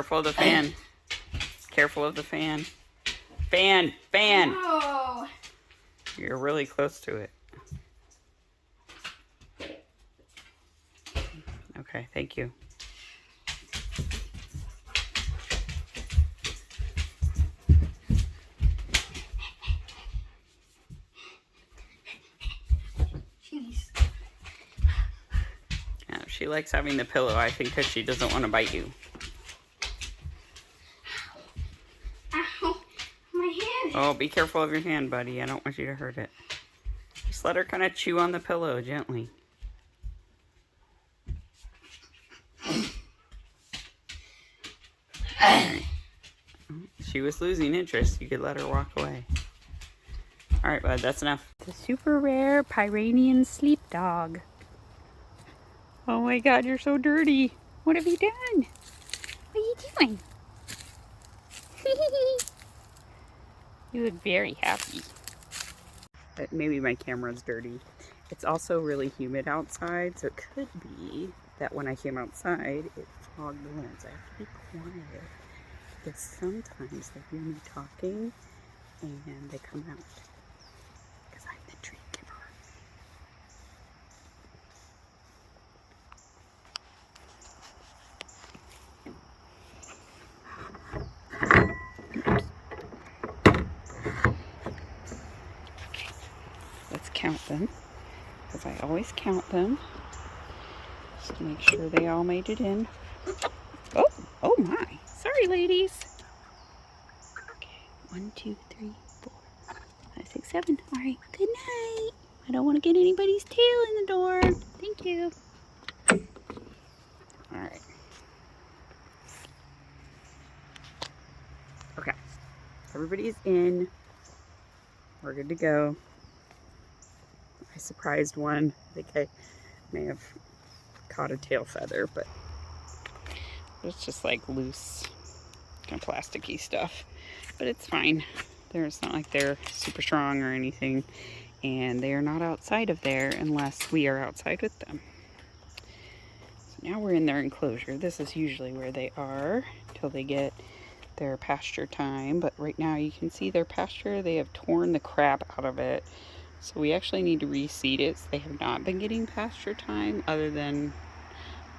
Careful of the fan. Careful of the fan. Fan! Oh. You're really close to it. Okay, thank you. Jeez. Yeah, she likes having the pillow, I think, because she doesn't want to bite you. Ow. My hand. Oh, be careful of your hand, buddy. I don't want you to hurt it. Just let her kind of chew on the pillow gently. Alright. She was losing interest. You could let her walk away. Alright, bud, that's enough. The super rare Pyrenean sleep dog. Oh my god, you're so dirty. What have you done? What are you doing? You look very happy. But maybe my camera's dirty. It's also really humid outside, so it could be that when I came outside, it fogged the lens. I have to be quiet because sometimes they hear me talking and they come out because I'm the treat giver. Let's count them, because I always count them, just to make sure they all made it in. Oh my. Sorry, ladies. Okay, 1, 2, 3, 4, 5, 6, 7. All right, good night. I don't want to get anybody's tail in the door. Thank you. All right. Okay, everybody's in. We're good to go. I surprised one. I think I may have caught a tail feather, but it's just like loose, kind of plasticky stuff. But it's fine. It's not like they're super strong or anything, and they are not outside of there unless we are outside with them. So now we're in their enclosure. This is usually where they are till they get their pasture time, but right now you can see their pasture. They have torn the crap out of it. So we actually need to reseed it. So they have not been getting pasture time other than,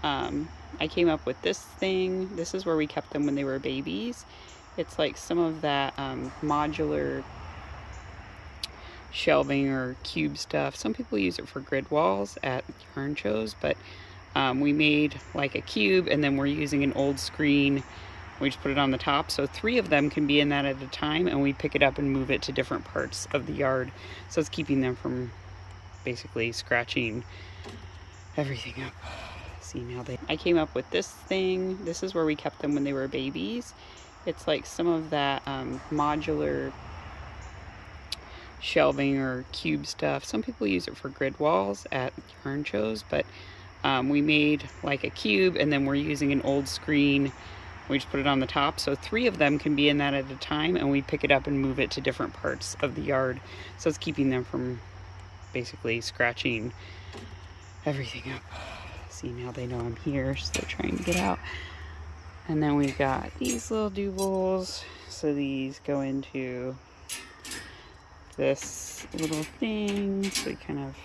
I came up with this thing. This is where we kept them when they were babies. It's like some of that modular shelving or cube stuff. Some people use it for grid walls at yarn shows, but we made like a cube and then we're using an old screen. We just put it on the top, so 3 of them can be in that at a time, and we pick it up and move it to different parts of the yard. So it's keeping them from basically scratching everything up. See, now I came up with this thing. This is where we kept them when they were babies. It's like some of that modular shelving or cube stuff. Some people use it for grid walls at yarn shows, but we made like a cube, and then we're using an old screen. We just put it on the top, so 3 of them can be in that at a time, and we pick it up and move it to different parts of the yard. So it's keeping them from basically scratching everything up. See, now they know I'm here, so they're trying to get out. And then we've got these little duvals. So these go into this little thing. So we kind of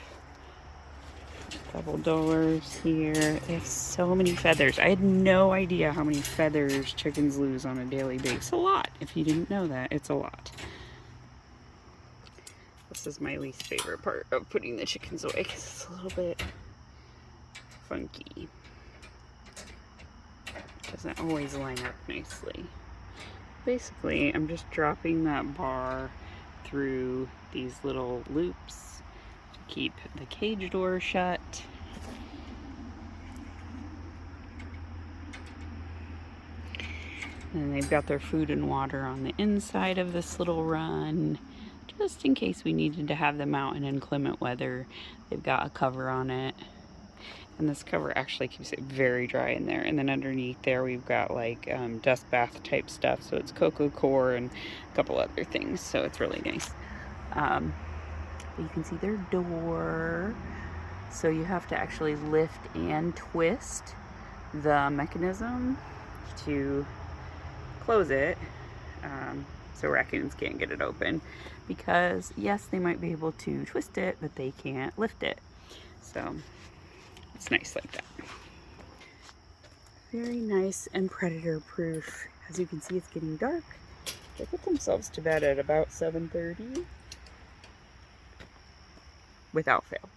double doors here. They have so many feathers. I had no idea how many feathers chickens lose on a daily basis. A lot. If you didn't know that, it's a lot. This is my least favorite part of putting the chickens away because it's a little bit funky. It doesn't always line up nicely. Basically, I'm just dropping that bar through these little loops to keep the cage door shut. And they've got their food and water on the inside of this little run, just in case we needed to have them out in inclement weather. They've got a cover on it, and this cover actually keeps it very dry in there. And then underneath there we've got like dust bath type stuff, so it's cocoa core and a couple other things, so it's really nice. You can see their door, so you have to actually lift and twist the mechanism to close it so raccoons can't get it open, because yes, they might be able to twist it, but they can't lift it. So it's nice like that. Very nice and predator proof. As you can see, it's getting dark. They put themselves to bed at about 7:30 without fail.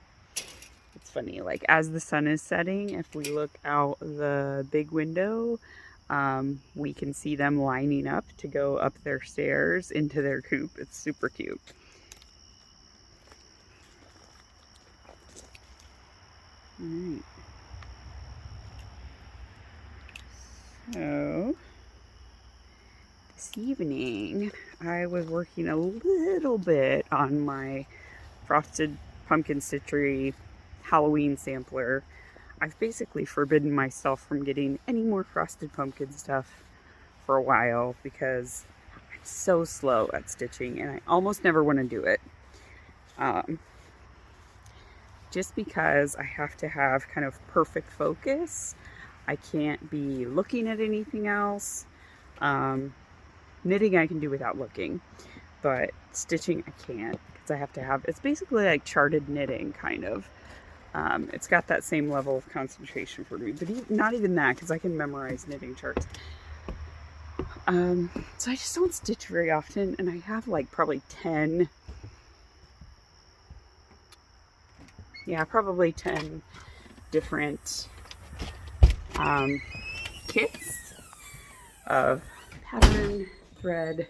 It's funny, like as the sun is setting, if we look out the big window, we can see them lining up to go up their stairs into their coop. It's super cute. All right. So this evening I was working a little bit on my frosted pumpkin stitchery Halloween sampler. I've basically forbidden myself from getting any more frosted pumpkin stuff for a while because I'm so slow at stitching and I almost never want to do it. Just because I have to have kind of perfect focus. I can't be looking at anything else. Knitting I can do without looking, but stitching I can't because I have to have, it's basically like charted knitting kind of. It's got that same level of concentration for me, but not even that, because I can memorize knitting charts. So I just don't stitch very often, and I have like probably 10 different kits of pattern, thread,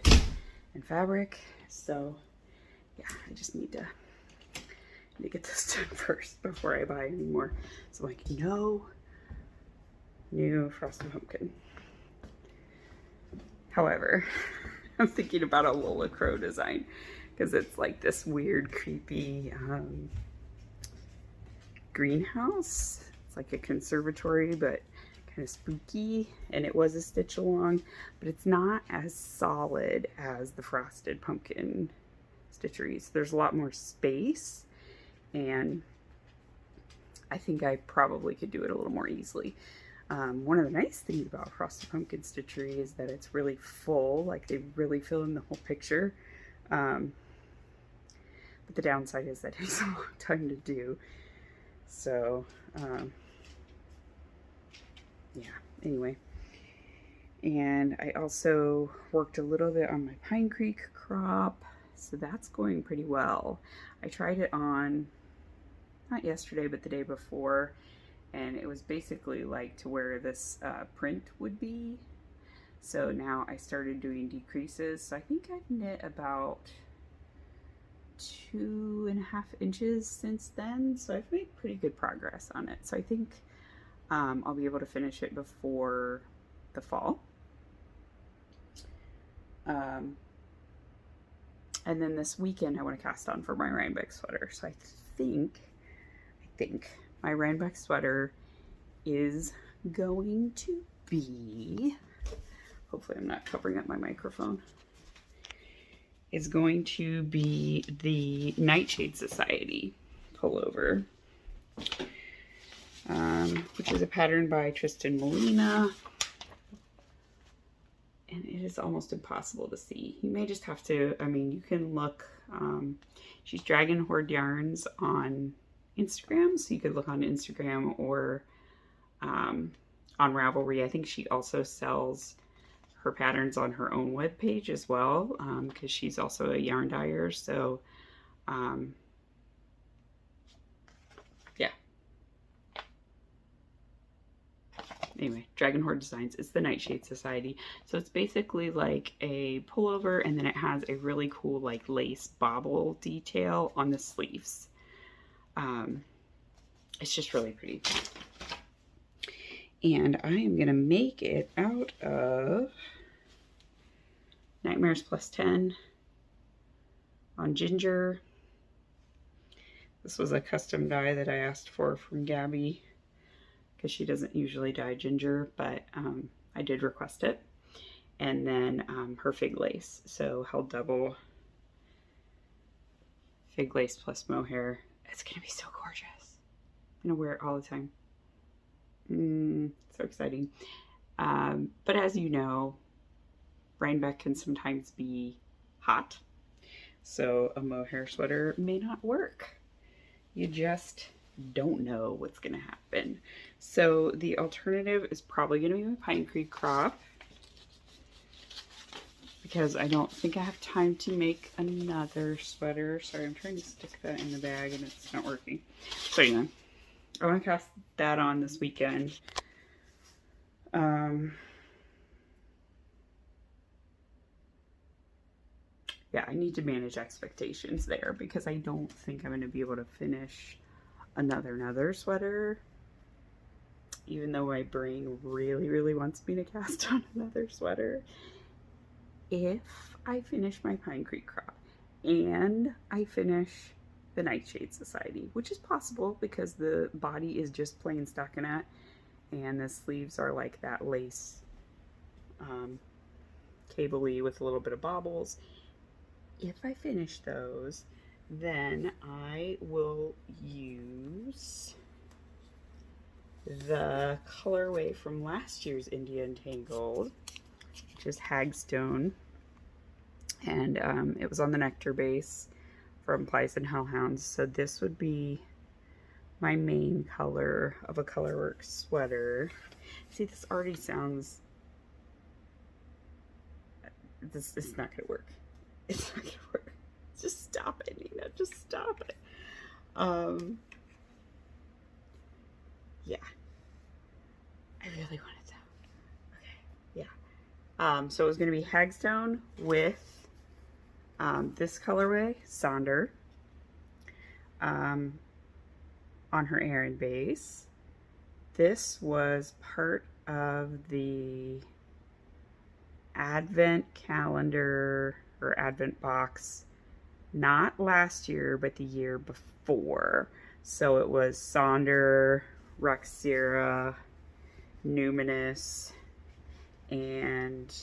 and fabric. So yeah, I just need to get this done first before I buy any more. So like, no new frosted pumpkin. However, I'm thinking about a Lola Crow design because it's like this weird, creepy greenhouse. It's like a conservatory, but kind of spooky, and it was a stitch along, but it's not as solid as the frosted pumpkin stitcheries. There's a lot more space, and I think I probably could do it a little more easily. One of the nice things about frosted pumpkin stitchery is that it's really full, like they really fill in the whole picture. But the downside is that it takes a long time to do. So, yeah, anyway. And I also worked a little bit on my Pine Creek crop, so that's going pretty well. I tried it on, not yesterday, but the day before, and it was basically like to where this print would be. So now I started doing decreases. So I think I've knit about 2.5 inches since then. So I've made pretty good progress on it. So I think I'll be able to finish it before the fall. And then this weekend I want to cast on for my Rhinebeck sweater. So I think my Rhinebeck sweater is going to be, hopefully I'm not covering up my microphone, is going to be the Nightshade Society pullover, which is a pattern by Tristan Molina. And it is almost impossible to see. You may just have to, I mean, you can look, she's Dragon Horde Yarns on Instagram, so you could look on Instagram or on Ravelry. I think she also sells her patterns on her own webpage as well, because she's also a yarn dyer. So yeah. Anyway, Dragon Horde Designs. It's the Nightshade Society. So it's basically like a pullover, and then it has a really cool like lace bobble detail on the sleeves. It's just really pretty. And I am going to make it out of Nightmares Plus 10 on ginger. This was a custom dye that I asked for from Gabby because she doesn't usually dye ginger, but I did request it. And then her fig lace. So held double fig lace plus mohair. It's going to be so gorgeous. I'm going to wear it all the time. So exciting. But as you know, Rhinebeck can sometimes be hot. So a mohair sweater may not work. You just don't know what's going to happen. So the alternative is probably going to be my Pine Creek crop, because I don't think I have time to make another sweater. Sorry, I'm trying to stick that in the bag and it's not working. So anyway, I want to cast that on this weekend. Yeah, I need to manage expectations there, because I don't think I'm going to be able to finish another sweater, even though my brain really wants me to cast on another sweater. If I finish my Pine Creek crop and I finish the Nightshade Society, which is possible because the body is just plain stockinette and the sleeves are like that lace cable-y with a little bit of bobbles. If I finish those, then I will use the colorway from last year's India Entangled, which is Hagstone, and it was on the Nectar base from Plies and Hellhounds. So this would be my main color of a colorwork sweater. See, this already sounds, this is not gonna work. It's not gonna work. Just stop it, Nina. Just stop it. Yeah. I really wanted to. Okay. Yeah. So it was gonna be Hagstone with this colorway, Sonder, on her Aran base. This was part of the Advent calendar or Advent box, not last year, but the year before. So it was Sonder, Ruxira, Numinous, and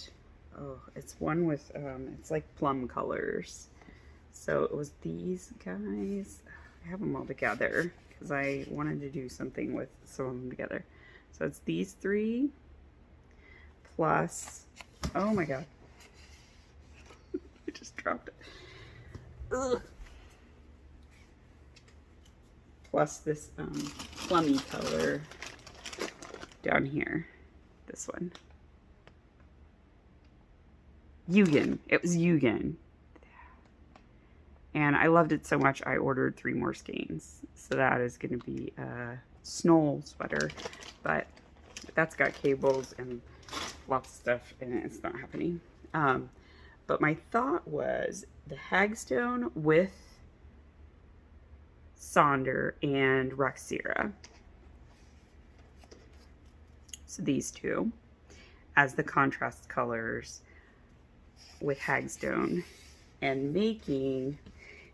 oh, it's one with it's like plum colors. So it was these guys. I have them all together because I wanted to do something with some of them together. So it's these three plus, oh my god, I just dropped it. Ugh. Plus this plummy color down here, this one. Yugen. It was Yugen. And I loved it so much I ordered 3 more skeins. So that is going to be a Snow sweater. But that's got cables and lots of stuff in it. It's not happening. But my thought was the Hagstone with Sonder and Ruxira. So these two as the contrast colors with Hagstone, and making,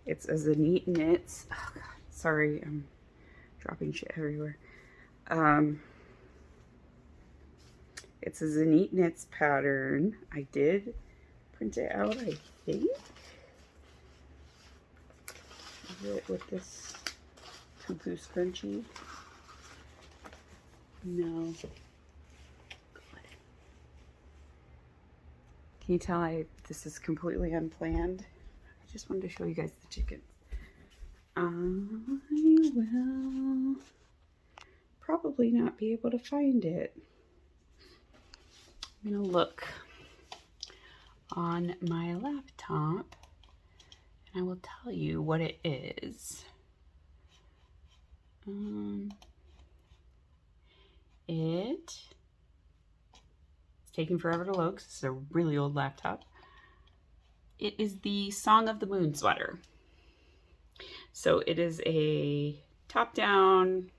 it's a Zenit Knits, oh god, sorry, I'm dropping shit everywhere. It's a Zenit Knits pattern. I did print it out, I think. Is it with this cuckoo scrunchie? No. Can you tell this is completely unplanned? I just wanted to show you guys the chickens. I will probably not be able to find it. I'm gonna look on my laptop and I will tell you what it is. It's taking forever to load because it's a really old laptop. It is the Song of the Moon sweater. So it is a top-down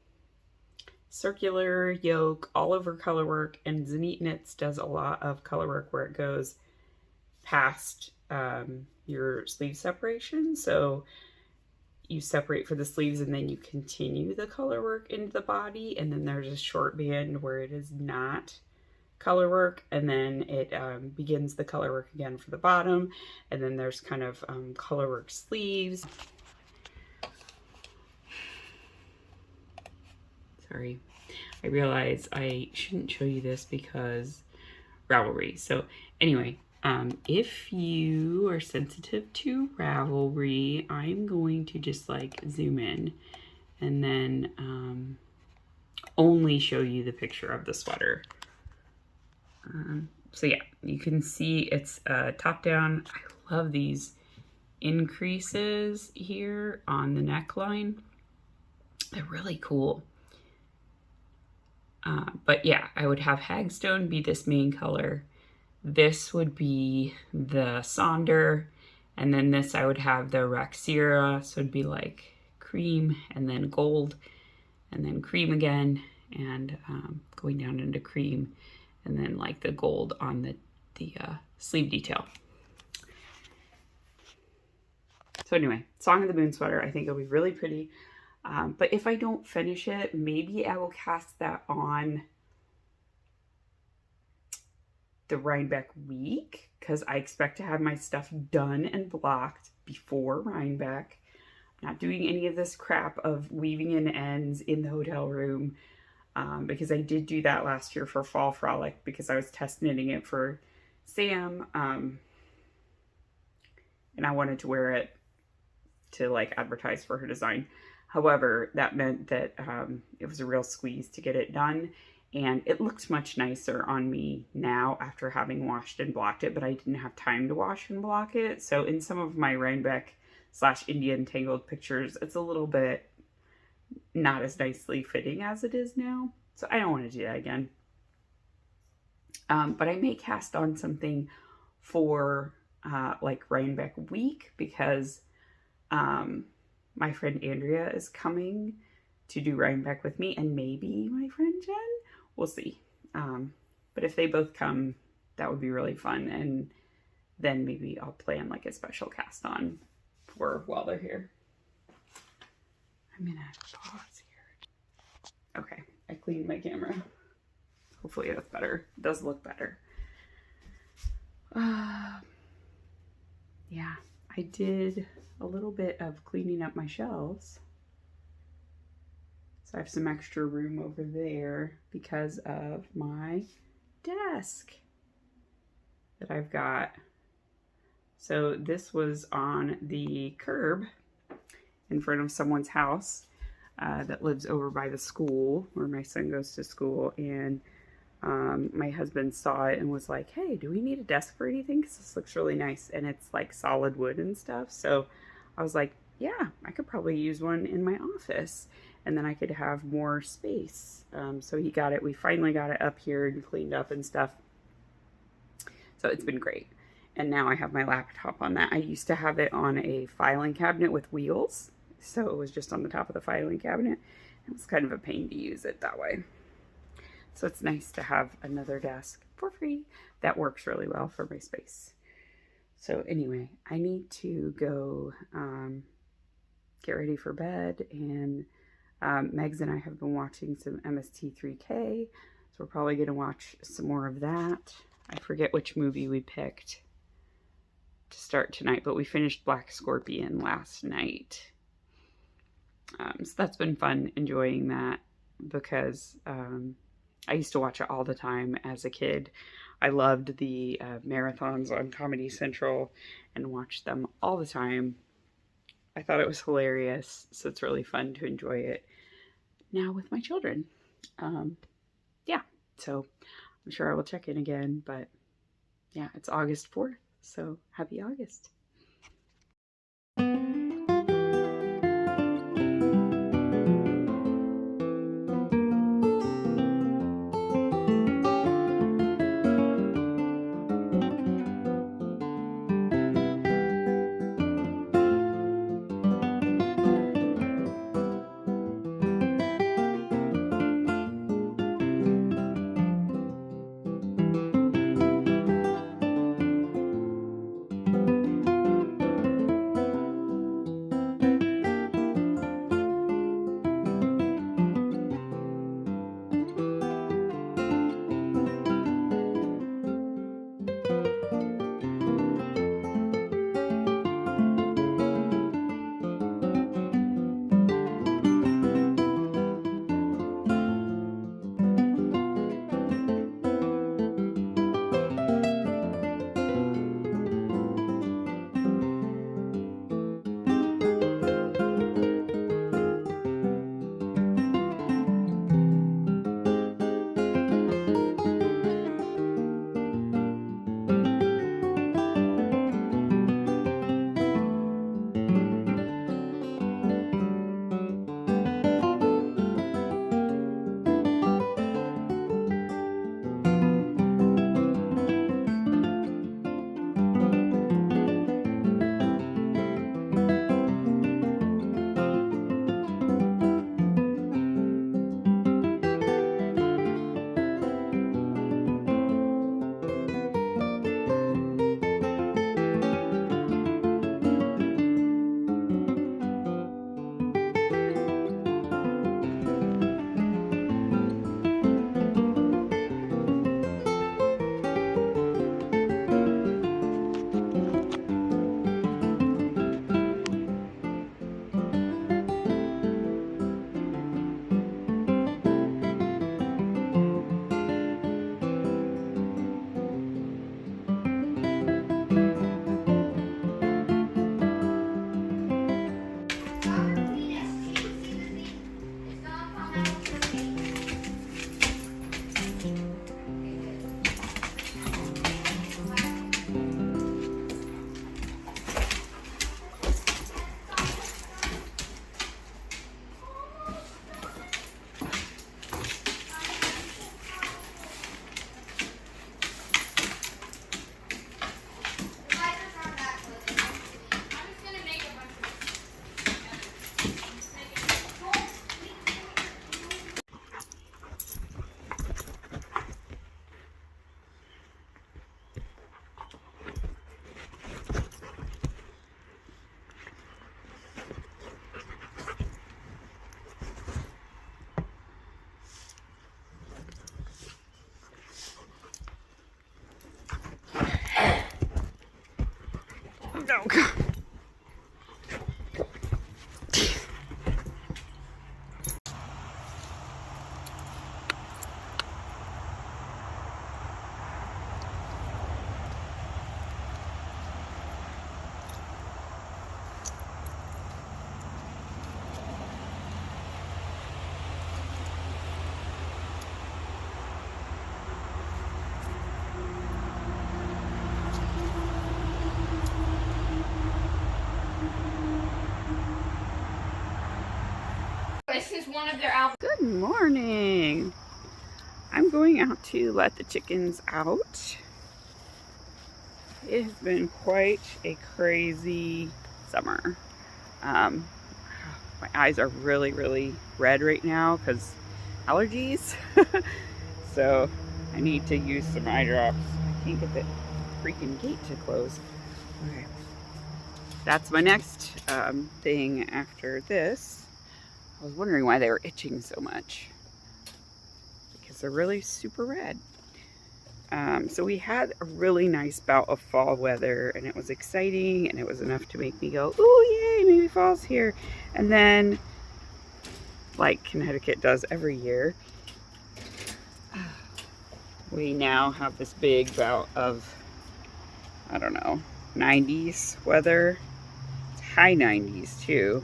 circular yoke all over colorwork, and Zenit Knits does a lot of colorwork where it goes past your sleeve separation. So you separate for the sleeves and then you continue the colorwork into the body, and then there's a short band where it is not color work, and then it begins the color work again for the bottom, and then there's kind of color work sleeves. Sorry, I realize I shouldn't show you this because Ravelry. So anyway, If you are sensitive to Ravelry, I'm going to just like zoom in and then only show you the picture of the sweater. So yeah, you can see it's top down. I love these increases here on the neckline. They're really cool. But yeah, I would have Hagstone be this main color. This would be the Sonder, and then this I would have the Raxira, so it'd be like cream and then gold and then cream again, and going down into cream, and then like the gold on the sleeve detail. So anyway, Song of the Moon sweater, I think it'll be really pretty. But if I don't finish it, maybe I will cast that on the Rhinebeck week, because I expect to have my stuff done and blocked before Rhinebeck. I'm not doing any of this crap of weaving in ends in the hotel room, because I did do that last year for Fall Frolic because I was test knitting it for Sam, and I wanted to wear it to like advertise for her design. However, that meant that it was a real squeeze to get it done. And it looks much nicer on me now after having washed and blocked it, but I didn't have time to wash and block it. So in some of my Rhinebeck / Indian Tangled pictures, it's a little bit not as nicely fitting as it is now. So I don't want to do that again. But I may cast on something for like Rhinebeck week, because my friend Andrea is coming to do Rhinebeck with me, and maybe my friend Jen. We'll see. But if they both come, that would be really fun. And then maybe I'll plan like a special cast on for while they're here. I'm gonna pause here. Okay, I cleaned my camera. Hopefully that's better. It does look better. Yeah, I did a little bit of cleaning up my shelves. So I have some extra room over there because of my desk that I've got. So this was on the curb in front of someone's house that lives over by the school where my son goes to school. And my husband saw it and was like, hey, do we need a desk for anything? Because this looks really nice. And it's like solid wood and stuff. So I was like, yeah, I could probably use one in my office. And then I could have more space. So he got it. We finally got it up here and cleaned up and stuff. So it's been great. And now I have my laptop on that. I used to have it on a filing cabinet with wheels. So it was just on the top of the filing cabinet. It was kind of a pain to use it that way. So it's nice to have another desk for free that works really well for my space. So anyway, I need to go get ready for bed, and Megs and I have been watching some MST3K, so we're probably going to watch some more of that. I forget which movie we picked to start tonight, but we finished Black Scorpion last night. So that's been fun, enjoying that, because I used to watch it all the time as a kid. I loved the marathons on Comedy Central and watched them all the time. I thought it was hilarious, so it's really fun to enjoy it now with my children. Yeah, so I'm sure I will check in again, but yeah, it's August 4th, so happy August. No, God. This is one of their albums. Good morning. I'm going out to let the chickens out. It has been quite a crazy summer. My eyes are really, really red right now because allergies. So I need to use some eye drops. I can't get the freaking gate to close. Okay. That's my next thing after this. I was wondering why they were itching so much. Because they're really super red. So we had a really nice bout of fall weather, and it was exciting, and it was enough to make me go, ooh, yay, maybe fall's here. And then, like Connecticut does every year, we now have this big bout of, I don't know, 90s weather. It's high 90s too.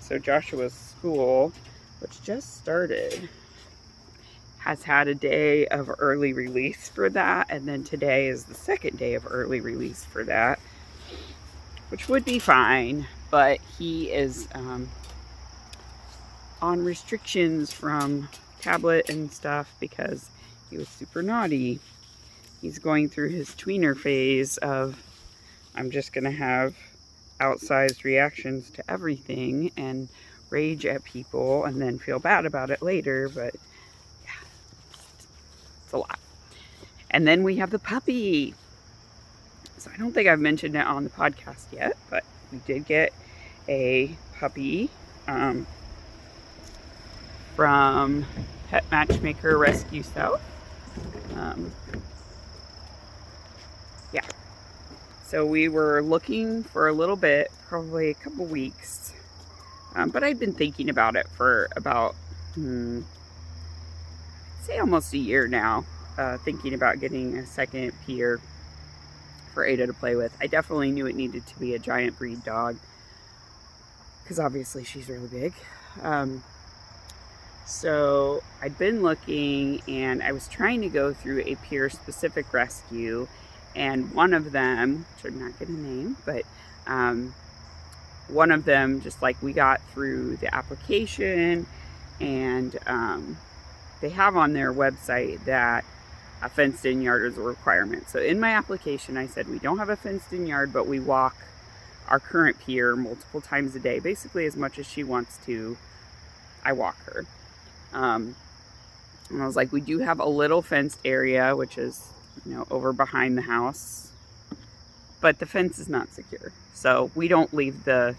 So Joshua's school, which just started, has had a day of early release for that, and then today is the second day of early release for that, which would be fine, but he is on restrictions from tablet and stuff because he was super naughty. He's going through his tweener phase of, I'm just gonna have outsized reactions to everything and rage at people and then feel bad about it later, but it's a lot. And then we have the puppy. So I don't think I've mentioned it on the podcast yet, but we did get a puppy from Pet Matchmaker Rescue South. Yeah. So we were looking for a little bit, probably a couple weeks, but I'd been thinking about it for about say almost a year now, thinking about getting a second peer for Ada to play with. I definitely knew it needed to be a giant breed dog because obviously she's really big. So I'd been looking, and I was trying to go through a peer specific rescue, and one of them, which I'm not going to name, but one of them, just like we got through the application, and they have on their website that a fenced-in yard is a requirement. So in my application, I said we don't have a fenced-in yard, but we walk our current peer multiple times a day. Basically, as much as she wants to, I walk her. And I was like, we do have a little fenced area, which is, you know, over behind the house, but the fence is not secure. So we don't leave the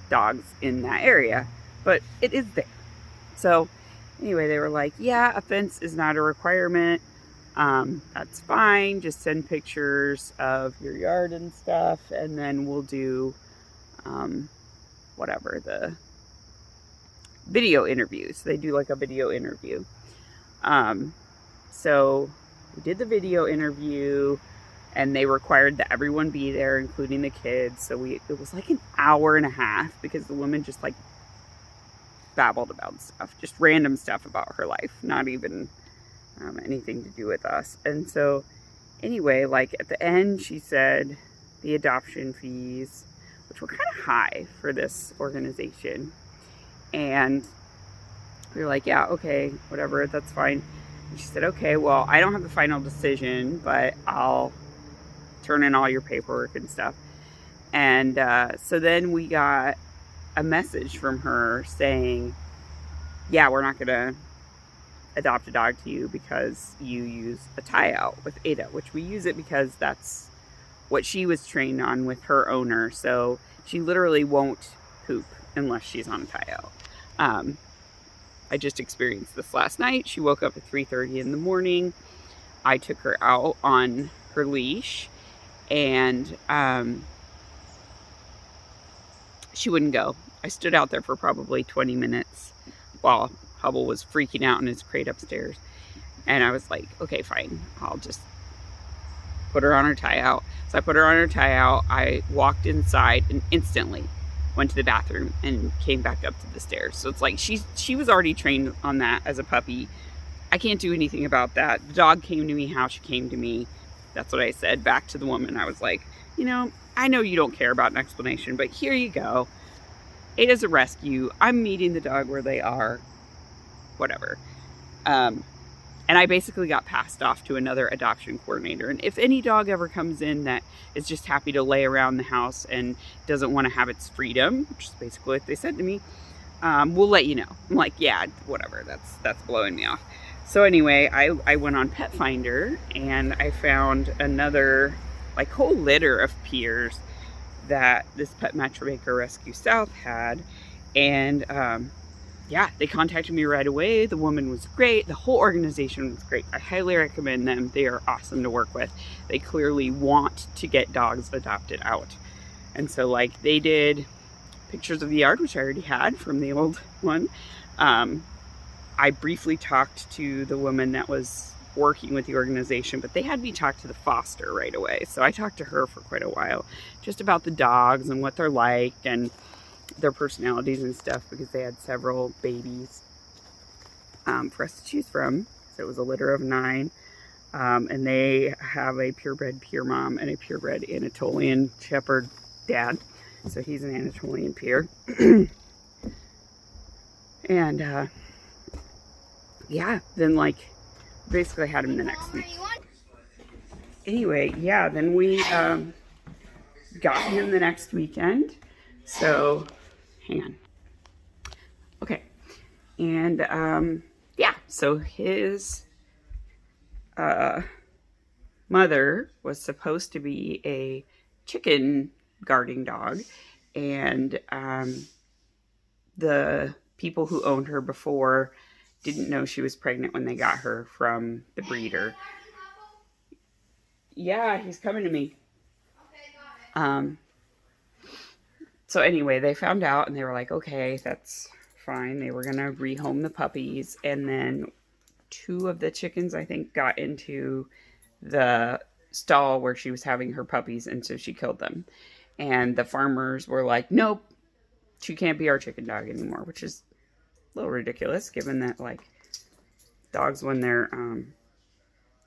dogs in that area, but it is there. So anyway, they were like, yeah, a fence is not a requirement. That's fine. Just send pictures of your yard and stuff, and then we'll do whatever, the video interviews. They do like a video interview. So we did the video interview, and they required that everyone be there, including the kids. So it was like an hour and a half because the woman just like babbled about stuff, just random stuff about her life, not even anything to do with us. And so anyway, like at the end, she said the adoption fees, which were kind of high for this organization. And we were like, yeah, okay, whatever, that's fine. And she said, okay, well, I don't have the final decision, but I'll turn in all your paperwork and stuff. And so then we got a message from her saying, yeah, we're not going to adopt a dog to you because you use a tie out with Ada, which we use it because that's what she was trained on with her owner. So she literally won't poop unless she's on a tie out. I just experienced this last night. She woke up at 3:30 in the morning. I took her out on her leash, and she wouldn't go. I stood out there for probably 20 minutes while Hubble was freaking out in his crate upstairs. And I was like, okay, fine. I'll just put her on her tie out. So I put her on her tie out. I walked inside and instantly went to the bathroom and came back up to the stairs. So it's like she was already trained on that as a puppy. I can't do anything about that. The dog came to me how she came to me. That's what I said back to the woman. I was like, you know, I know you don't care about an explanation, but here you go. Ada's a rescue. I'm meeting the dog where they are. Whatever. And I basically got passed off to another adoption coordinator. And if any dog ever comes in that is just happy to lay around the house and doesn't want to have its freedom, which is basically what they said to me, we'll let you know. I'm like, yeah, whatever. That's blowing me off. So anyway, I went on Pet Finder and I found another like whole litter of peers that this Pet Matchmaker Rescue South had. And yeah, they contacted me right away. The woman was great. The whole organization was great. I highly recommend them. They are awesome to work with. They clearly want to get dogs adopted out. And so like they did pictures of the yard, which I already had from the old one. I briefly talked to the woman that was working with the organization, but they had me talk to the foster right away. So I talked to her for quite a while just about the dogs and what they're like and their personalities and stuff, because they had several babies for us to choose from. So it was a litter of 9. And they have a purebred pure mom and a purebred Anatolian Shepherd dad. So he's an Anatolian pure. And yeah, then like basically had him the next week. Anyway, yeah, then we got him the next weekend. So hang on. Okay. And yeah, so his mother was supposed to be a chicken guarding dog, and the people who owned her before didn't know she was pregnant when they got her from the breeder. Yeah, he's coming to me. So anyway, they found out and they were like, okay, that's fine. They were going to rehome the puppies. And then 2 of the chickens, I think, got into the stall where she was having her puppies. And so she killed them. And the farmers were like, nope, she can't be our chicken dog anymore, which is a little ridiculous given that like dogs when they're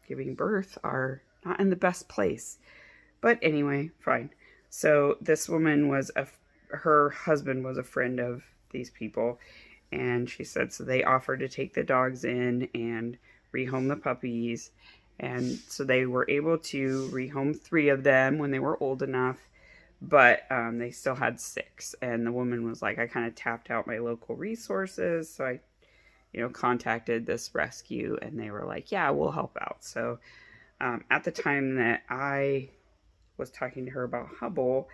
giving birth are not in the best place. But anyway, fine. So this woman was her husband was a friend of these people, and she said so they offered to take the dogs in and rehome the puppies. And so they were able to rehome 3 of them when they were old enough, but they still had 6. And the woman was like, I kind of tapped out my local resources, so I contacted this rescue, and they were like, yeah, we'll help out. So at the time that I was talking to her about Hubble,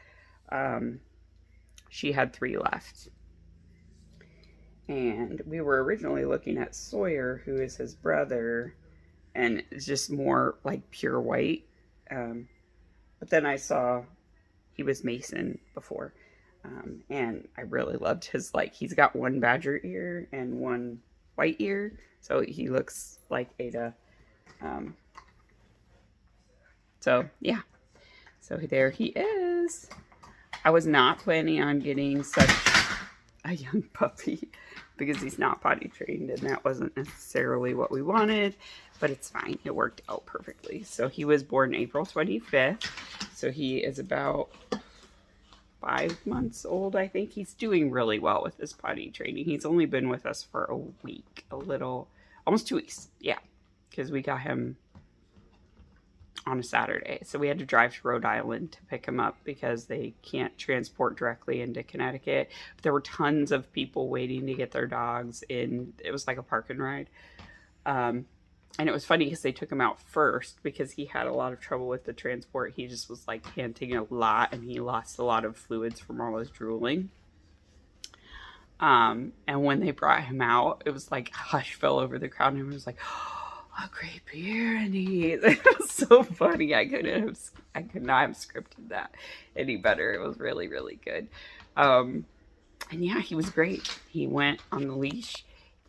she had 3 left. And we were originally looking at Sawyer, who is his brother, and it's just more like pure white. But then I saw he was Mason before. And I really loved his, like, he's got 1 badger ear and 1 white ear. So he looks like Ada. So yeah. So there he is. I was not planning on getting such a young puppy because he's not potty trained, and that wasn't necessarily what we wanted, but it's fine. It worked out perfectly. So he was born April 25th. So he is about 5 months old, I think. He's doing really well with his potty training. He's only been with us for a week, almost 2 weeks. Yeah, because we got him on a Saturday. So we had to drive to Rhode Island to pick him up because they can't transport directly into Connecticut. But there were tons of people waiting to get their dogs in. It was like a park and ride. And it was funny because they took him out first because he had a lot of trouble with the transport. He just was like panting a lot and he lost a lot of fluids from all his drooling. And when they brought him out, it was like a hush fell over the crowd and everyone was like, oh, a great Pyrenees. It was so funny. I could not have scripted that any better. It was really, really good. And yeah, he was great. He went on the leash.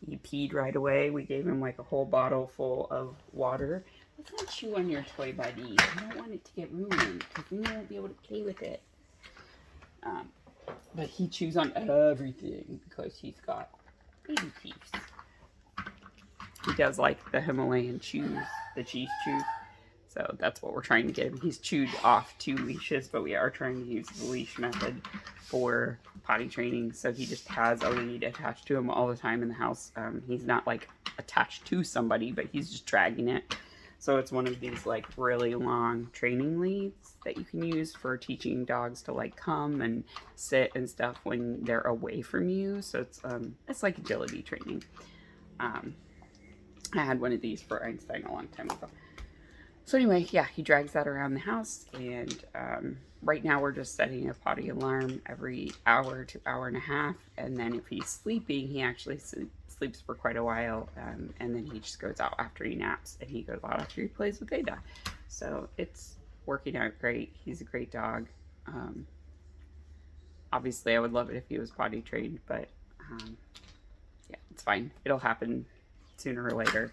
He peed right away. We gave him like a whole bottle full of water. Let's not chew on your toy, buddy. I don't want it to get ruined because then you won't be able to play with it. But he chews on everything because he's got baby teeth. He does like the Himalayan chews, the cheese chews. So that's what we're trying to get him. He's chewed off 2 leashes, but we are trying to use the leash method for potty training. So he just has a lead attached to him all the time in the house. He's not like attached to somebody, but he's just dragging it. So it's one of these like really long training leads that you can use for teaching dogs to like come and sit and stuff when they're away from you. So it's like agility training. I had one of these for Einstein a long time ago. So anyway, yeah, he drags that around the house, and right now we're just setting a potty alarm every hour to hour and a half, and then if he's sleeping, he actually sleeps for quite a while, and then he just goes out after he naps, and he goes out after he plays with Ada. So it's working out great. He's a great dog. Obviously, I would love it if he was potty trained, but yeah, it's fine. It'll happen sooner or later.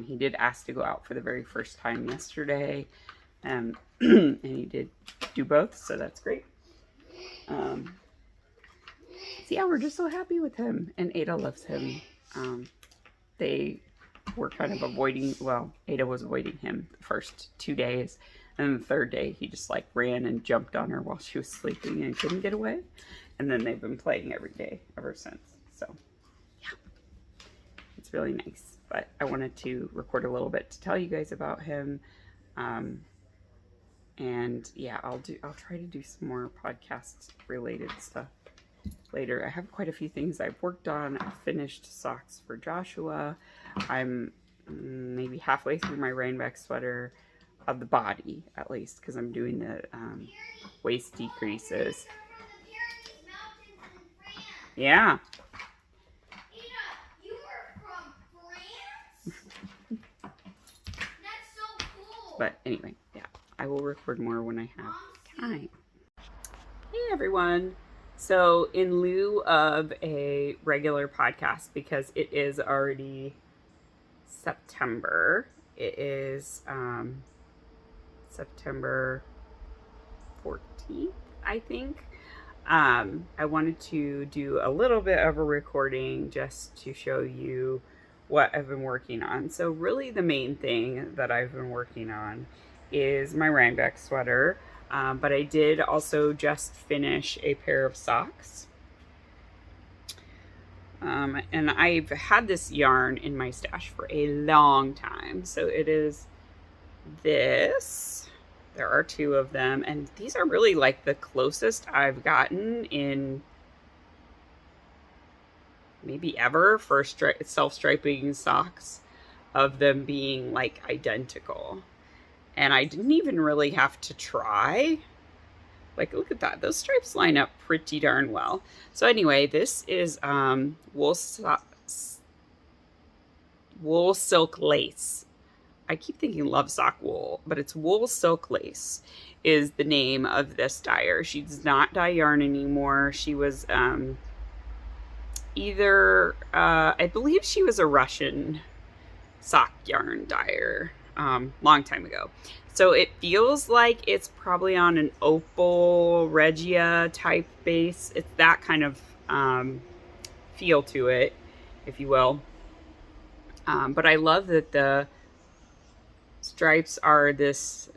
He did ask to go out for the very first time yesterday, and he did do both, so that's great. So yeah, we're just so happy with him, and Ada loves him. They were kind of avoiding, well, Ada was avoiding him the first 2 days, and the third day he just like ran and jumped on her while she was sleeping and couldn't get away, and then they've been playing every day ever since. So yeah, it's really nice. But I wanted to record a little bit to tell you guys about him. And yeah, I'll try to do some more podcast related stuff later. I have quite a few things I've worked on. I finished socks for Joshua. I'm maybe halfway through my rainback sweater of the body, at least, because I'm doing the waist decreases. Yeah. But anyway, yeah, I will record more when I have time. Hey everyone. So in lieu of a regular podcast, because it is already September, it is September 14th, I think. I wanted to do a little bit of a recording just to show you what I've been working on. So really the main thing that I've been working on is my Rhinebeck sweater, but I did also just finish a pair of socks. And I've had this yarn in my stash for a long time. So it is this. There are 2 of them, and these are really like the closest I've gotten in maybe ever for self-striping socks, of them being like identical. And I didn't even really have to try. Like, look at that. Those stripes line up pretty darn well. So anyway, this is wool silk lace. I keep thinking love sock wool, but it's wool silk lace is the name of this dyer. She does not dye yarn anymore. She was I believe she was a Russian sock yarn dyer long time ago. So it feels like it's probably on an opal regia type base. It's that kind of feel to it, if you will. But I love that the stripes are this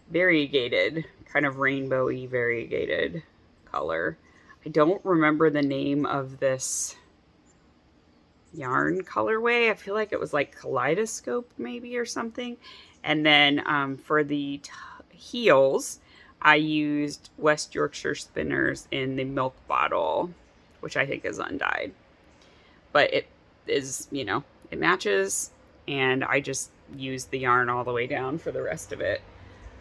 variegated, kind of rainbowy variegated color. I don't remember the name of this yarn colorway. I feel like it was like Kaleidoscope maybe or something. And then for the heels, I used West Yorkshire Spinners in the milk bottle, which I think is undyed. But it is, it matches, and I just used the yarn all the way down for the rest of it.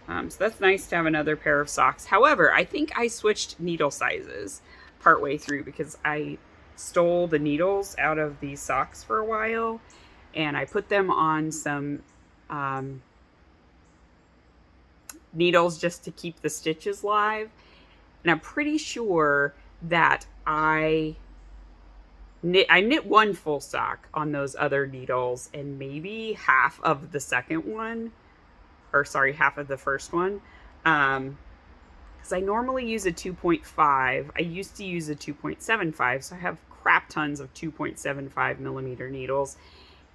So that's nice to have another pair of socks. However, I think I switched needle sizes partway through because I stole the needles out of these socks for a while, and I put them on some needles just to keep the stitches live. And I'm pretty sure that I knit one full sock on those other needles and maybe half of the second one, or sorry, half of the first one. Because I normally use a 2.5. I used to use a 2.75, so I have crap tons of 2.75 millimeter needles,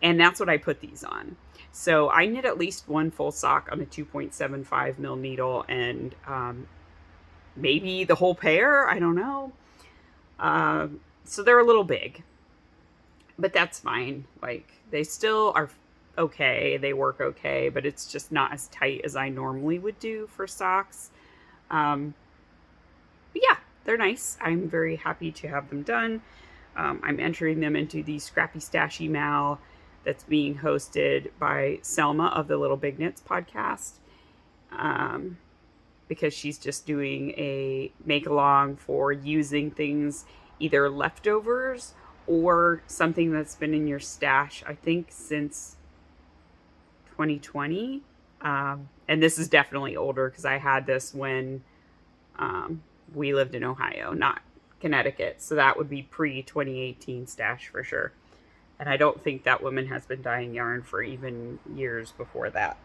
and that's what I put these on. So I knit at least one full sock on a 2.75 mil needle, and maybe the whole pair. I don't know. So they're a little big, but that's fine. Like, they still are okay. They work okay, but it's just not as tight as I normally would do for socks. But yeah, they're nice. I'm very happy to have them done. I'm entering them into the Scrappy Stashy Mal that's being hosted by Selma of the Little Big Knits podcast. Because she's just doing a make along for using things, either leftovers or something that's been in your stash, I think, since 2020. And this is definitely older because I had this when we lived in Ohio, not Connecticut. So that would be pre-2018 stash for sure. And I don't think that woman has been dyeing yarn for even years before that.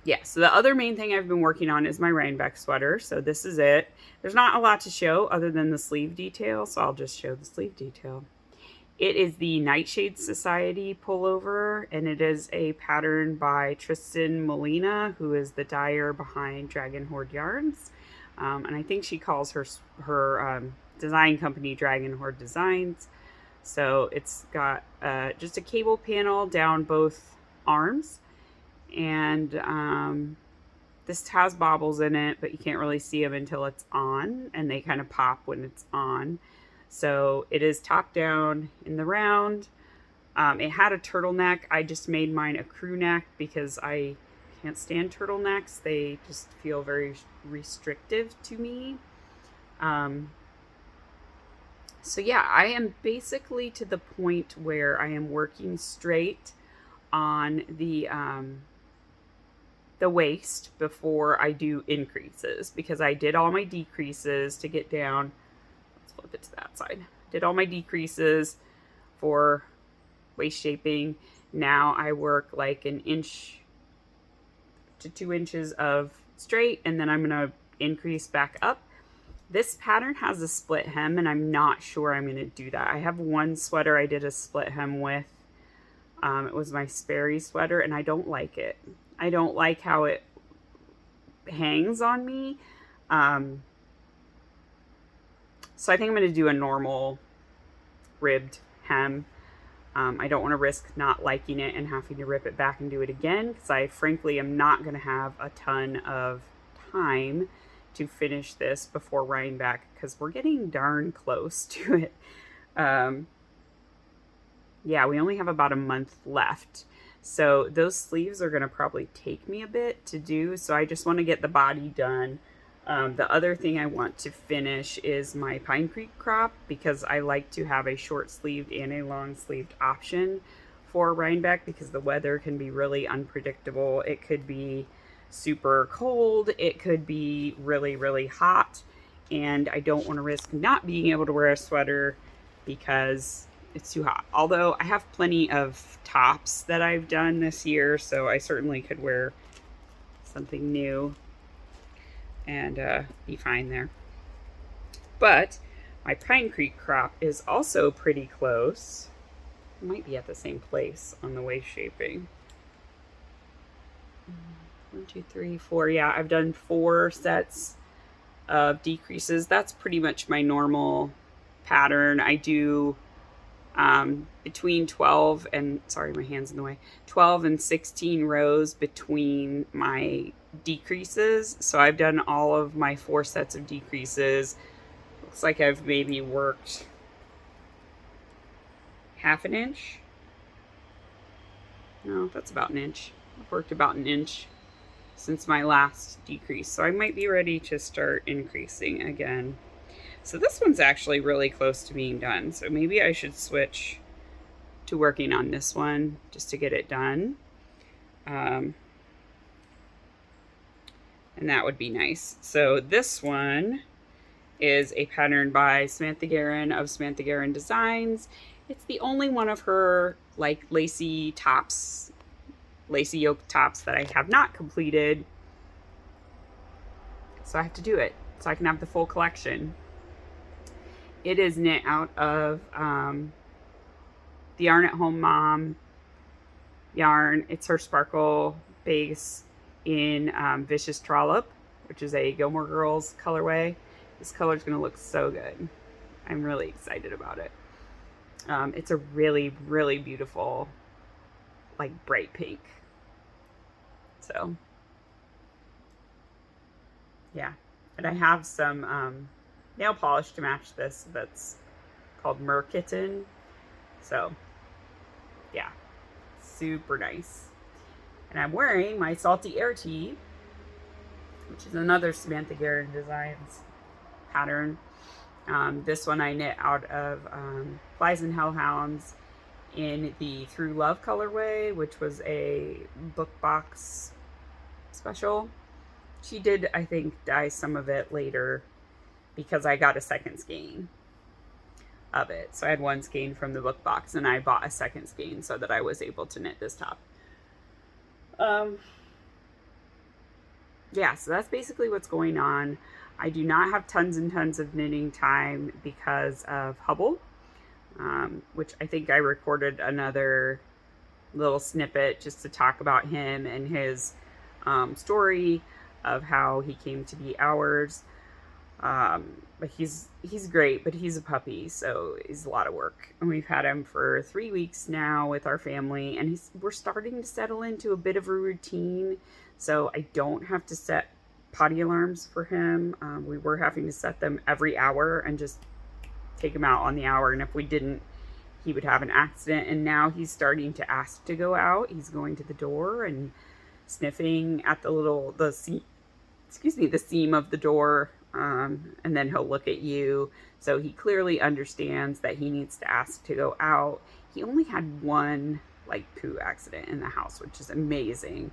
Yeah, so the other main thing I've been working on is my Rhinebeck sweater. So this is it. There's not a lot to show other than the sleeve detail, so I'll just show the sleeve detail. It is the Nightshade Society pullover, and it is a pattern by Tristan Molina, who is the dyer behind Dragon Horde Yarns. And I think she calls her design company Dragon Horde Designs. So it's got just a cable panel down both arms. And this has bobbles in it, but you can't really see them until it's on, and they kind of pop when it's on. So it is top down in the round. It had a turtleneck. I just made mine a crew neck because I can't stand turtlenecks. They just feel very restrictive to me. So yeah, I am basically to the point where I am working straight on the waist before I do increases, because I did all my decreases to get down. Let's flip it to that side. Did all my decreases for waist shaping. Now I work like 1 inch to 2 inches of straight, and then I'm going to increase back up. This pattern has a split hem, and I'm not sure I'm going to do that. I have one sweater I did a split hem with. It was my Sperry sweater, and I don't like it. I don't like how it hangs on me. So I think I'm going to do a normal ribbed hem. I don't want to risk not liking it and having to rip it back and do it again, because I frankly am not going to have a ton of time to finish this before Rhinebeck, because we're getting darn close to it. Yeah, we only have about a month left. So those sleeves are going to probably take me a bit to do. So I just want to get the body done. The other thing I want to finish is my Pine Creek crop, because I like to have a short sleeved and a long sleeved option for Rhinebeck, because the weather can be really unpredictable. It could be super cold. It could be really, really hot. And I don't want to risk not being able to wear a sweater because it's too hot. Although I have plenty of tops that I've done this year, so I certainly could wear something new and be fine there. But my Pine Creek crop is also pretty close. It might be at the same place on the waist shaping. 1, 2, 3, 4. Yeah, I've done 4 sets of decreases. That's pretty much my normal pattern. I do between 12 and, sorry, my hand's in the way, 12 and 16 rows between my decreases. So I've done all of my 4 sets of decreases. Looks like I've maybe worked half an inch. No, that's about an inch. I've worked about an inch since my last decrease. So I might be ready to start increasing again. So this one's actually really close to being done. So maybe I should switch to working on this one just to get it done. And that would be nice. So this one is a pattern by Samantha Guerin of Samantha Guerin Designs. It's the only one of her like lacy tops, lacy yoke tops that I have not completed. So I have to do it so I can have the full collection. It is knit out of the Yarn at Home Mom yarn. It's her sparkle base in Vicious Trollop, which is a Gilmore Girls colorway. This color is going to look so good. I'm really excited about it. It's a really, really beautiful, like bright pink. So, yeah. And I have some nail polish to match this that's called Merkitten. So, yeah. Super nice. And I'm wearing my Salty Air Tee, which is another Samantha Guerin Designs pattern. This one I knit out of Flies and Hellhounds in the Through Love colorway, which was a book box special. She did, I think, dye some of it later because I got a second skein of it. So I had one skein from the book box and I bought a second skein so that I was able to knit this top. Yeah, so that's basically what's going on. I do not have tons and tons of knitting time because of Hubble, which I think I recorded another little snippet just to talk about him and his story of how he came to be ours. But he's great, but he's a puppy, so he's a lot of work. And we've had him for 3 weeks now with our family, and we're starting to settle into a bit of a routine. So I don't have to set potty alarms for him. We were having to set them every hour and just take him out on the hour. And if we didn't, he would have an accident. And now he's starting to ask to go out. He's going to the door and sniffing at the seam of the door. And then he'll look at you. So he clearly understands that he needs to ask to go out. He only had one like poo accident in the house, which is amazing.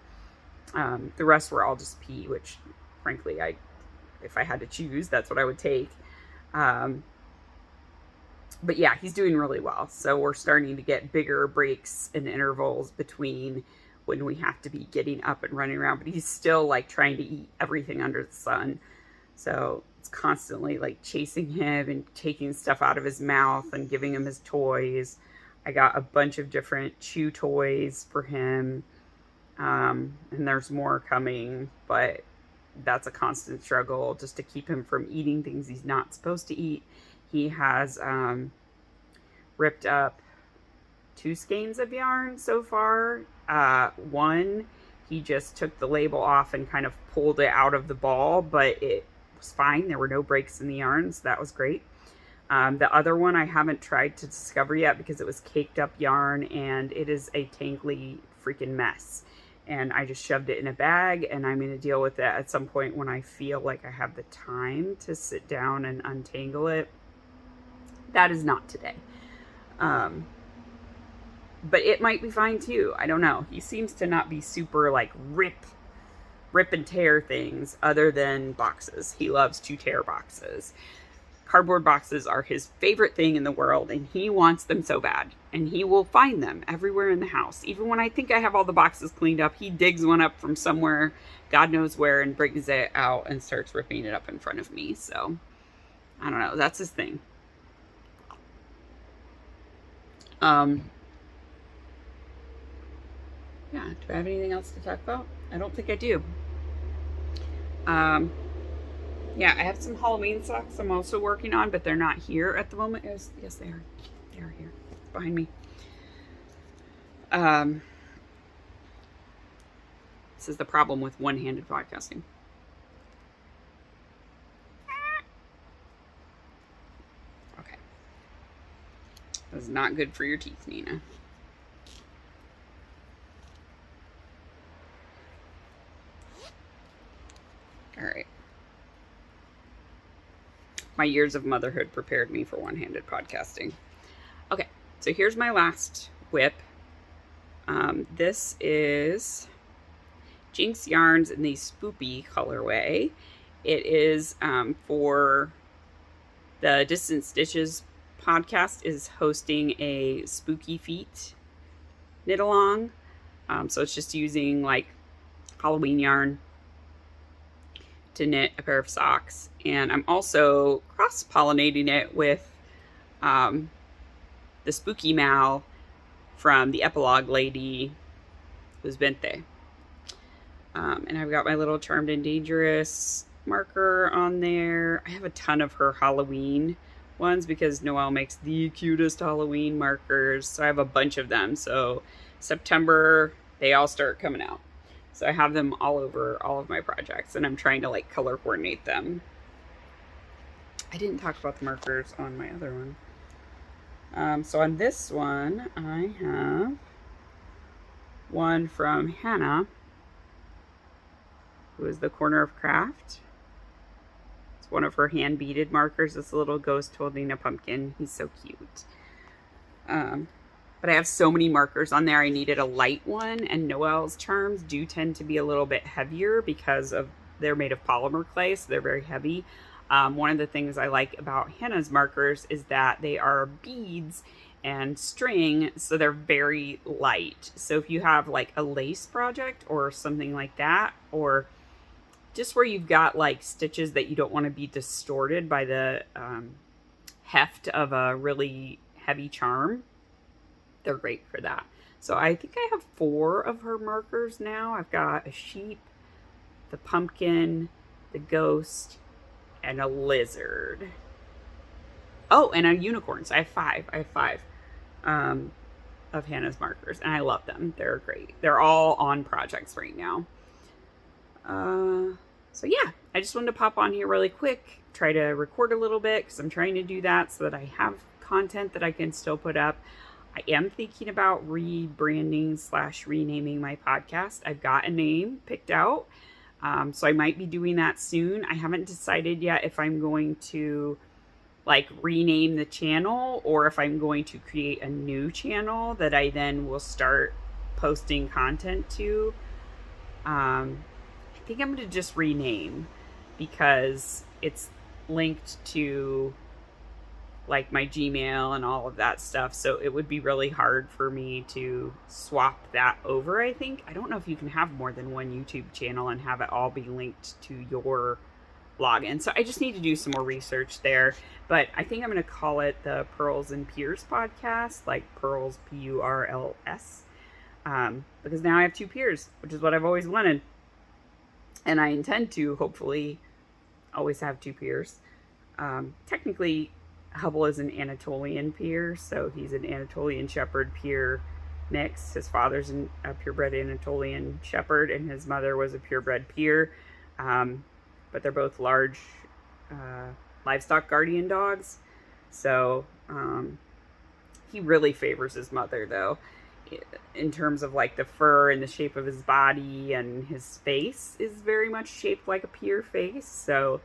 The rest were all just pee, which frankly, if I had to choose, that's what I would take. But yeah, he's doing really well. So we're starting to get bigger breaks and intervals between when we have to be getting up and running around, but he's still like trying to eat everything under the sun. So it's constantly like chasing him and taking stuff out of his mouth and giving him his toys. I got a bunch of different chew toys for him. And there's more coming, but that's a constant struggle just to keep him from eating things he's not supposed to eat. He has ripped up 2 skeins of yarn so far. One, he just took the label off and kind of pulled it out of the ball, but it was fine. There were no breaks in the yarn, so that was great. The other one I haven't tried to discover yet because it was caked up yarn and it is a tangly freaking mess. And I just shoved it in a bag and I'm going to deal with it at some point when I feel like I have the time to sit down and untangle it. That is not today. But it might be fine too. I don't know. He seems to not be super like rip and tear things other than boxes. He loves to tear boxes. Cardboard boxes are his favorite thing in the world, and he wants them so bad. And he will find them everywhere in the house. Even when I think I have all the boxes cleaned up, he digs one up from somewhere, God knows where, and brings it out and starts ripping it up in front of me. So, I don't know. That's his thing. Yeah, do I have anything else to talk about? I don't think I do. Yeah, I have some Halloween socks I'm also working on, but they're not here at the moment. Yes, they are. They are here. It's behind me. This is the problem with one-handed podcasting. Okay. That's not good for your teeth, Nina. All right. My years of motherhood prepared me for one-handed podcasting. Okay, so here's my last whip. This is Jinx Yarns in the Spoopy colorway. It is for the Distant Stitches podcast is hosting a Spooky Feet knit along. So it's just using like Halloween yarn to knit a pair of socks. And I'm also cross-pollinating it with the Spooky Mal from the Epilogue Lady, who's Bente. And I've got my little Charmed and Dangerous marker on there. I have a ton of her Halloween ones because Noelle makes the cutest Halloween markers. So I have a bunch of them. So September, they all start coming out. So I have them all over all of my projects, and I'm trying to like color coordinate them. I didn't talk about the markers on my other one. So on this one, I have one from Hannah, who is the Corner of Craft. It's one of her hand beaded markers. This little ghost holding a pumpkin. He's so cute. But I have so many markers on there. I needed a light one, and Noelle's charms do tend to be a little bit heavier because of they're made of polymer clay, so they're very heavy. One of the things I like about Hannah's markers is that they are beads and string, so they're very light. So if you have like a lace project or something like that, or just where you've got like stitches that you don't want to be distorted by the heft of a really heavy charm, they're great for that. So I think I have 4 of her markers now. I've got a sheep, the pumpkin, the ghost, and a lizard. Oh, and a unicorn. So I have 5. I have 5 of Hannah's markers, and I love them. They're great. They're all on projects right now. So yeah, I just wanted to pop on here really quick, try to record a little bit because I'm trying to do that so that I have content that I can still put up. I am thinking about rebranding / renaming my podcast. I've got a name picked out. So I might be doing that soon. I haven't decided yet if I'm going to like rename the channel or if I'm going to create a new channel that I then will start posting content to. I think I'm going to just rename because it's linked to like my Gmail and all of that stuff. So it would be really hard for me to swap that over, I think. I don't know if you can have more than one YouTube channel and have it all be linked to your login. So I just need to do some more research there. But I think I'm going to call it the Pearls and Peers podcast, like Pearls, P-U-R-L-S. Because now I have 2 peers, which is what I've always wanted. And I intend to hopefully always have 2 peers. Technically, Hubble is an Anatolian peer, so he's an Anatolian Shepherd peer mix. His father's a purebred Anatolian Shepherd, and his mother was a purebred peer. But they're both large livestock guardian dogs. So he really favors his mother, though, in terms of like the fur and the shape of his body, and his face is very much shaped like a peer face. So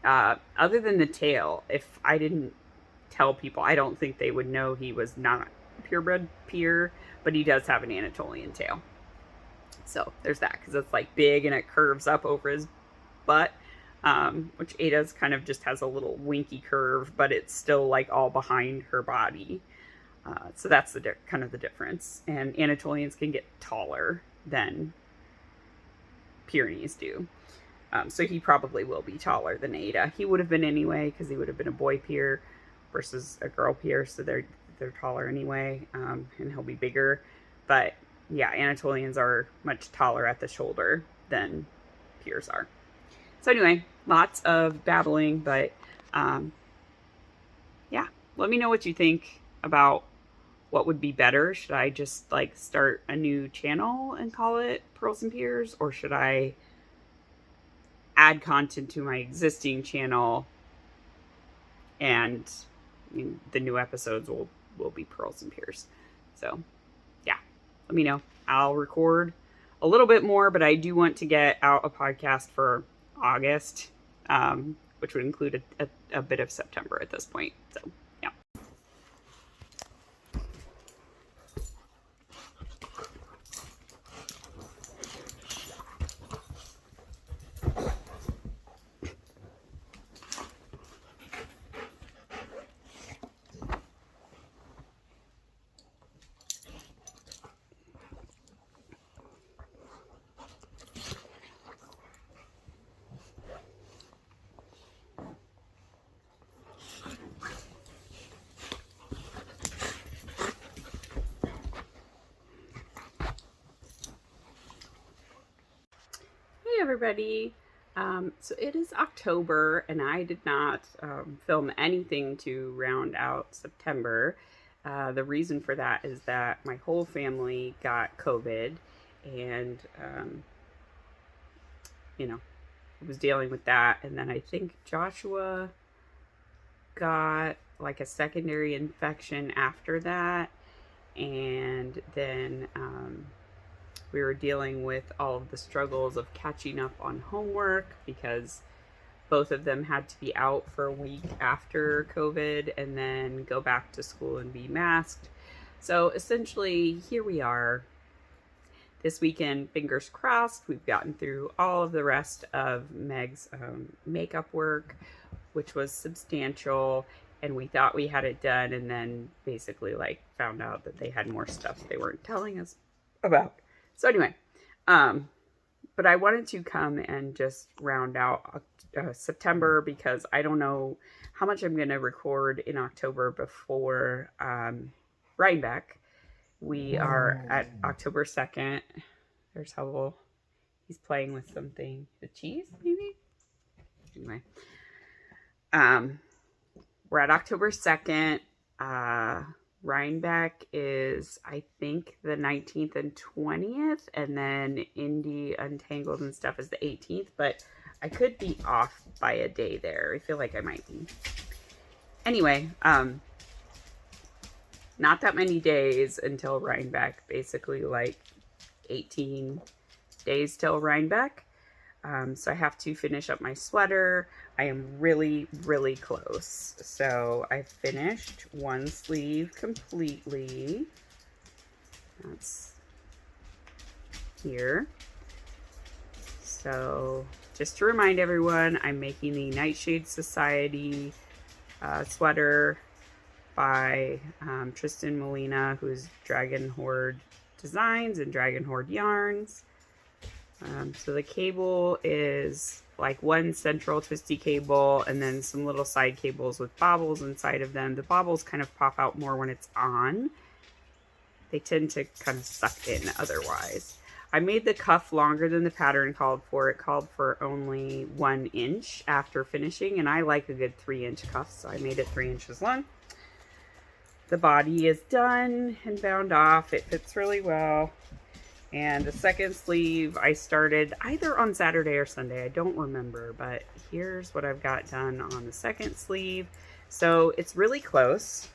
other than the tail, if I didn't tell people, I don't think they would know he was not a purebred peer, but he does have an Anatolian tail. So there's that, because it's like big and it curves up over his butt, which Ada's kind of just has a little winky curve, but it's still like all behind her body. So that's the kind of the difference. And Anatolians can get taller than Pyrenees do. So he probably will be taller than Ada. He would have been anyway, because he would have been a boy peer versus a girl peer, so they're taller anyway, and he'll be bigger. But yeah, Anatolians are much taller at the shoulder than peers are. So anyway, lots of babbling, but yeah, let me know what you think about what would be better. Should I just like start a new channel and call it Pearls and Peers, or should I add content to my existing channel and the new episodes will be Pearls and Peers? So yeah, let me know. I'll record a little bit more, but I do want to get out a podcast for August, which would include a bit of September at this point. So yeah. Hey everybody. So it is October and I did not film anything to round out September. The reason for that is that my whole family got COVID and, was dealing with that. And then I think Joshua got like a secondary infection after that. And then, we were dealing with all of the struggles of catching up on homework because both of them had to be out for a week after COVID and then go back to school and be masked. So essentially, here we are. This weekend, fingers crossed, we've gotten through all of the rest of Meg's makeup work, which was substantial, and we thought we had it done, and then basically like found out that they had more stuff they weren't telling us about. So anyway, but I wanted to come and just round out September because I don't know how much I'm going to record in October before Rhinebeck. We are at October 2nd. There's Hubble. He's playing with something. The cheese, maybe? Anyway. We're at October 2nd. Rhinebeck is, I think, the 19th and 20th, and then Indie Untangled and stuff is the 18th, but I could be off by a day there. I feel like I might be. Anyway, not that many days until Rhinebeck, basically like 18 days till Rhinebeck. So I have to finish up my sweater. I am really, really close. So I finished one sleeve completely. That's here. So just to remind everyone, I'm making the Nightshade Society sweater by Tristan Molina, who's Dragon Horde Designs and Dragon Horde Yarns. So the cable is like one central twisty cable and then some little side cables with bobbles inside of them. The bobbles kind of pop out more when it's on. They tend to kind of suck in otherwise. I made the cuff longer than the pattern called for. It called for only 1 inch after finishing, and I like a good 3-inch cuff, so I made it 3 inches long. The body is done and bound off. It fits really well. And the second sleeve I started either on Saturday or Sunday. I don't remember, but here's what I've got done on the second sleeve. So it's really close.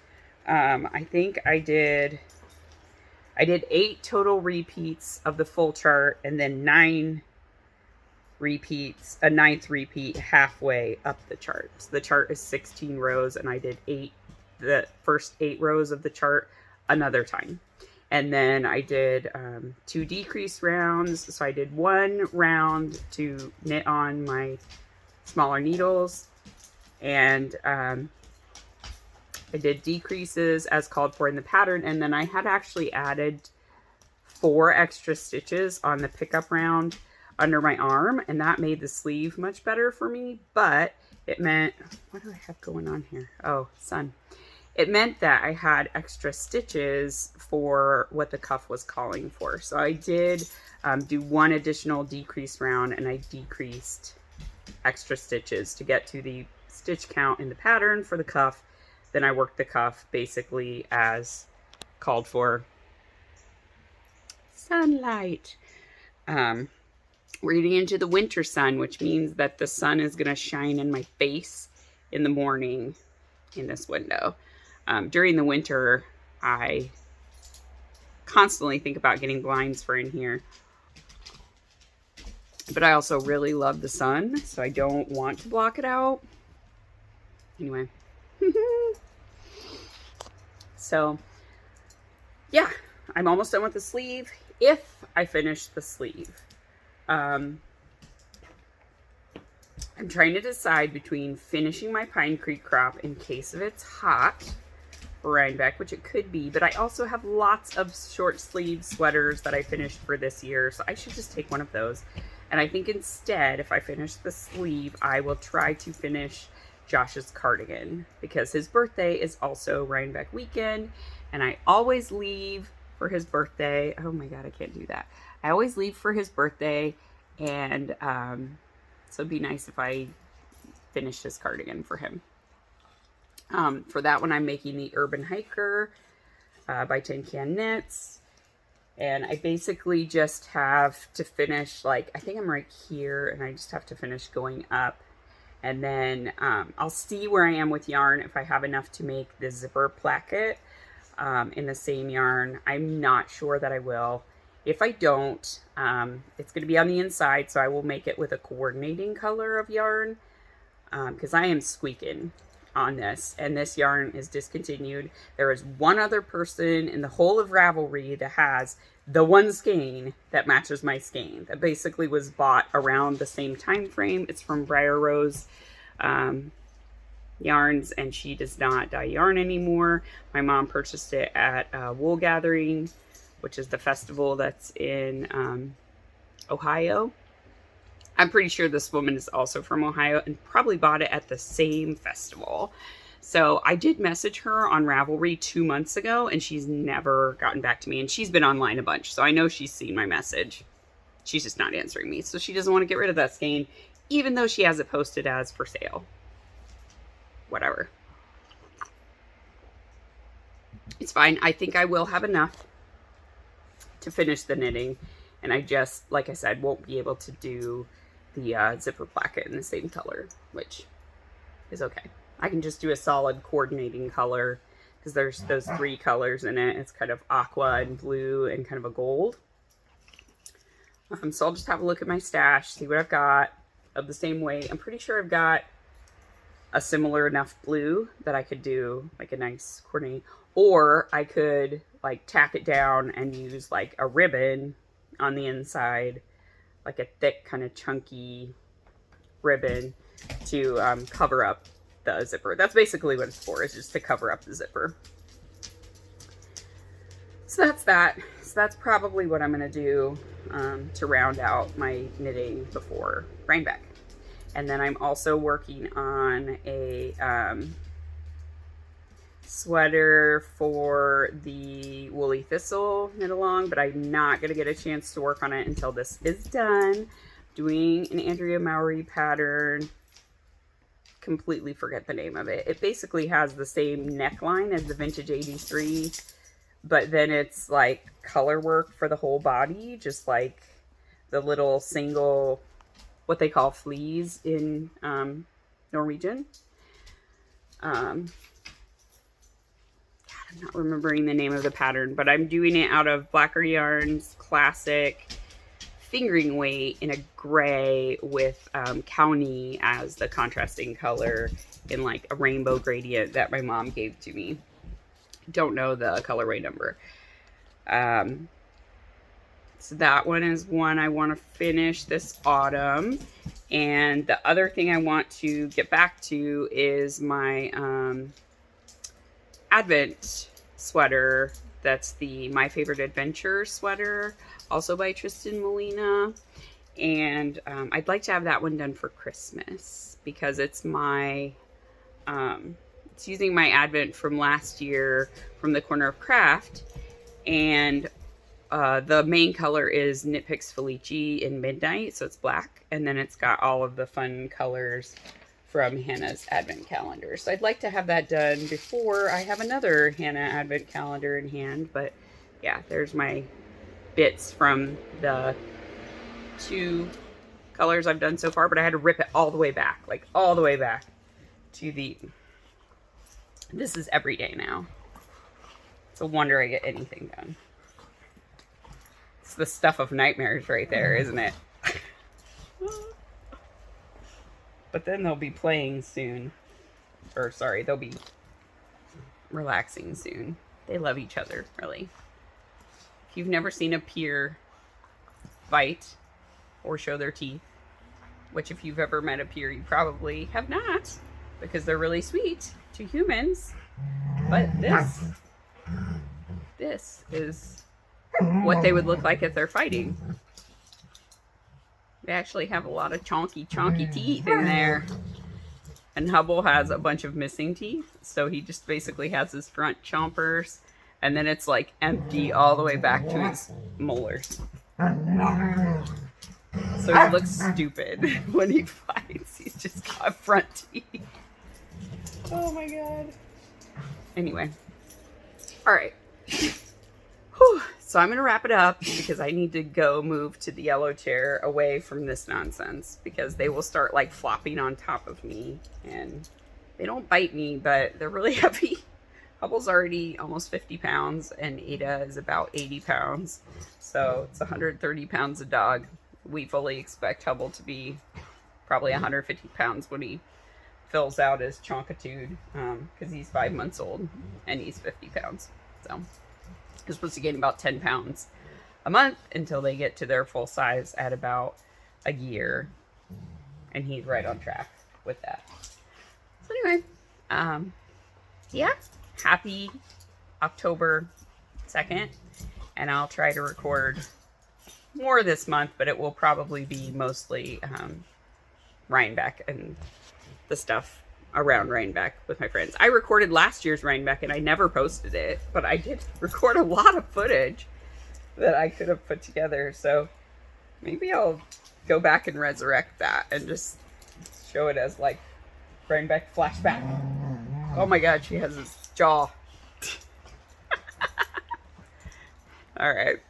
I think I did 8 total repeats of the full chart and then 9 repeats, a 9th repeat halfway up the chart. So the chart is 16 rows and I did the first 8 rows of the chart another time. And then I did 2 decrease rounds. So I did 1 round to knit on my smaller needles. And I did decreases as called for in the pattern. And then I had actually added 4 extra stitches on the pickup round under my arm. And that made the sleeve much better for me. But it meant, what do I have going on here? Oh, sun. It meant that I had extra stitches for what the cuff was calling for. So I did do 1 additional decrease round and I decreased extra stitches to get to the stitch count in the pattern for the cuff. Then I work the cuff basically as called for. Sunlight. We're getting into the winter sun, which means that the sun is going to shine in my face in the morning in this window. During the winter, I constantly think about getting blinds for in here. But I also really love the sun, so I don't want to block it out. Anyway. So, yeah, I'm almost done with the sleeve. If I finish the sleeve. I'm trying to decide between finishing my Pine Creek crop in case of it's hot for Rhinebeck, which it could be, but I also have lots of short sleeve sweaters that I finished for this year, so I should just take one of those. And I think instead, if I finish the sleeve, I will try to finish Josh's cardigan because his birthday is also Rhinebeck weekend, and I always leave for his birthday. Oh my God, I can't do that. I always leave for his birthday, and so it'd be nice if I finished his cardigan for him. For that one, I'm making the Urban Hiker by Tin Can Knits. And I basically just have to finish, like, I think I'm right here, and I just have to finish going up. And then I'll see where I am with yarn if I have enough to make the zipper placket in the same yarn. I'm not sure that I will. If I don't, it's going to be on the inside, so I will make it with a coordinating color of yarn because I am squeaking on this, and this yarn is discontinued. There is one other person in the whole of Ravelry that has the one skein that matches my skein that basically was bought around the same time frame. It's from Briar Rose Yarns, and she does not dye yarn anymore. My mom purchased it at Wool Gathering, which is the festival that's in Ohio. I'm pretty sure this woman is also from Ohio and probably bought it at the same festival. So I did message her on Ravelry 2 months ago, and she's never gotten back to me. And she's been online a bunch, so I know she's seen my message. She's just not answering me. So she doesn't want to get rid of that skein, even though she has it posted as for sale. Whatever. It's fine. I think I will have enough to finish the knitting. And I just, like I said, won't be able to do the zipper placket in the same color, which is okay. I can just do a solid coordinating color because there's those 3 colors in it. It's kind of aqua and blue and kind of a gold. So I'll just have a look at my stash, see what I've got of the same weight. I'm pretty sure I've got a similar enough blue that I could do like a nice coordinating, or I could like tack it down and use like a ribbon on the inside, like a thick kind of chunky ribbon to cover up the zipper. That's basically what it's for, is just to cover up the zipper. So that's that. So that's probably what I'm going to do to round out my knitting before Rhinebeck. And then I'm also working on a sweater for the Woolly Thistle knit along, but I'm not going to get a chance to work on it until this is done. Doing an Andrea Mowry pattern. Completely forget the name of it. It basically has the same neckline as the Vintage 83, but then it's like color work for the whole body, just like the little single, what they call fleas in Norwegian. God, I'm not remembering the name of the pattern, but I'm doing it out of Blacker Yarns Classic fingering weight in a gray with Cowney as the contrasting color in like a rainbow gradient that my mom gave to me. Don't know the colorway number. So that one is one I want to finish this autumn. And the other thing I want to get back to is my Advent sweater. That's the My Favorite Adventure sweater, also by Tristan Molina. And I'd like to have that one done for Christmas because it's my, it's using my Advent from last year from the Corner of Craft. And the main color is Nitpicks Felici in Midnight, so it's black. And then it's got all of the fun colors from Hannah's advent calendar. So I'd like to have that done before I have another Hannah advent calendar in hand. But yeah, there's my bits from the 2 colors I've done so far. But I had to rip it all the way back, like all the way back to the... This is every day now. It's a wonder I get anything done. It's the stuff of nightmares right there, isn't it? But then they'll be playing soon. Or sorry, they'll be relaxing soon. They love each other, really. If you've never seen a peer fight or show their teeth, which if you've ever met a peer, you probably have not, because they're really sweet to humans. But this is what they would look like if they're fighting. They actually have a lot of chonky teeth in there. And Hubble has a bunch of missing teeth, so he just basically has his front chompers, and then it's like empty all the way back to his molars. So he looks stupid when he fights. He's just got front teeth. Oh my god. Anyway. Alright. So I'm going to wrap it up because I need to go move to the yellow chair away from this nonsense, because they will start like flopping on top of me, and they don't bite me, but they're really heavy. Hubble's already almost 50 pounds and Ada is about 80 pounds. So it's 130 pounds a dog. We fully expect Hubble to be probably 150 pounds when he fills out his chonkitude, because he's 5 months old and he's 50 pounds. So they're supposed to gain about 10 pounds a month until they get to their full size at about a year. And he's right on track with that. So anyway, yeah, happy October 2nd. And I'll try to record more this month, but it will probably be mostly Rhinebeck and the stuff around Rhinebeck with my friends. I recorded last year's Rhinebeck and I never posted it, but I did record a lot of footage that I could have put together. So maybe I'll go back and resurrect that and just show it as like Rhinebeck flashback. Oh my god, she has this jaw. All right.